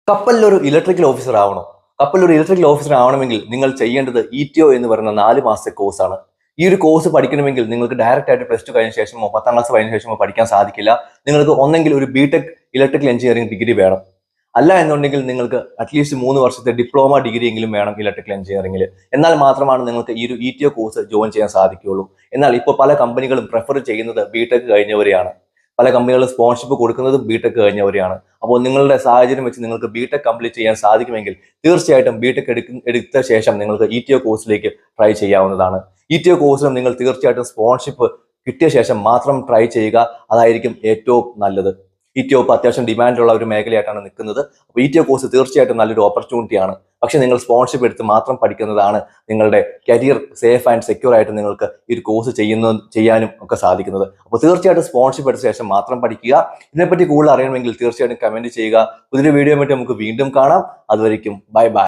കപ്പലിലൊരു electrical officer ആവണോ? കപ്പലിലൊരു electrical officer ആവണമെങ്കിൽ നിങ്ങൾ ചെയ്യേണ്ടത് ഇടിഒ എന്ന് പറയുന്ന 4 മാസത്തെ കോഴ്സാണ്. ഈ ഒരു കോഴ്സ് പഠിക്കണമെങ്കിൽ നിങ്ങൾക്ക് ഡയറക്റ്റ് ആയിട്ട് പ്ലസ് ടു കഴിഞ്ഞ ശേഷമോ 10ാം ക്ലാസ് കഴിഞ്ഞ ശേഷമോ പഠിക്കാൻ സാധിക്കില്ല. നിങ്ങൾക്ക് ഒന്നെങ്കിൽ ഒരു ബിടെക് ഇലക്ട്രിക്കൽ എഞ്ചിനീയറിംഗ് ഡിഗ്രി വേണം. അല്ല എന്നുണ്ടെങ്കിൽ നിങ്ങൾക്ക് അറ്റ്ലീസ്റ്റ് 3 വർഷത്തെ ഡിപ്ലോമ ഡിഗ്രി എങ്കിലും വേണം ഇലക്ട്രിക്കൽ എഞ്ചിനീയറിംഗിൽ. എന്നാൽ മാത്രമാണ് നിങ്ങൾക്ക് ഈ ഒരു ഇടിഒ കോഴ്സ് ജോയിൻ ചെയ്യാൻ സാധിക്കുകയുള്ളൂ. എന്നാൽ ഇപ്പോൾ പല കമ്പനികളും പ്രിഫർ ചെയ്യുന്നത് ബിടെക് കഴിഞ്ഞവരെയാണ്. പല കമ്പനികളും സ്പോൺസർഷിപ്പ് കൊടുക്കുന്നതും ബിടെക് കഴിഞ്ഞവരെയാണ്. അപ്പോൾ നിങ്ങളുടെ സാഹചര്യം വെച്ച് നിങ്ങൾക്ക് ബിടെക് കംപ്ലീറ്റ് ചെയ്യാൻ സാധിക്കുമെങ്കിൽ തീർച്ചയായിട്ടും ബിടെക് എടുത്ത ശേഷം നിങ്ങൾക്ക് ഇടിഒ കോഴ്സിലേക്ക് ട്രൈ ചെയ്യാവുന്നതാണ്. ഇടിഒ കോഴ്സിലും നിങ്ങൾ തീർച്ചയായിട്ടും സ്പോൺസർഷിപ്പ് കിട്ടിയ ശേഷം മാത്രം ട്രൈ ചെയ്യുക. അതായിരിക്കും ഏറ്റവും നല്ലത്. ഇടിഒ ഇപ്പോൾ അത്യാവശ്യം ഡിമാൻഡുള്ള ഒരു മേഖലയായിട്ടാണ് നിൽക്കുന്നത്. അപ്പോൾ ഇടിഒ കോഴ്സ് തീർച്ചയായിട്ടും നല്ലൊരു ഓപ്പർച്യൂണിറ്റിയാണ്. പക്ഷെ നിങ്ങൾ സ്പോൺസർഷിപ്പ് എടുത്ത് മാത്രം പഠിക്കുന്നതാണ് നിങ്ങളുടെ കരിയർ സേഫ് ആൻഡ് സെക്യൂർ ആയിട്ട് നിങ്ങൾക്ക് ഈ ഒരു കോഴ്സ് ചെയ്യാനും ഒക്കെ സാധിക്കുന്നത്. അപ്പോൾ തീർച്ചയായിട്ടും സ്പോൺസർഷിപ്പ് എടുത്ത ശേഷം മാത്രം പഠിക്കുക. ഇതിനെപ്പറ്റി കൂടുതൽ അറിയണമെങ്കിൽ തീർച്ചയായിട്ടും കമന്റ് ചെയ്യുക. പുതിയൊരു വീഡിയോ ആയിട്ട് നമുക്ക് വീണ്ടും കാണാം. അതുവരെയ്ക്കും ബൈ ബൈ.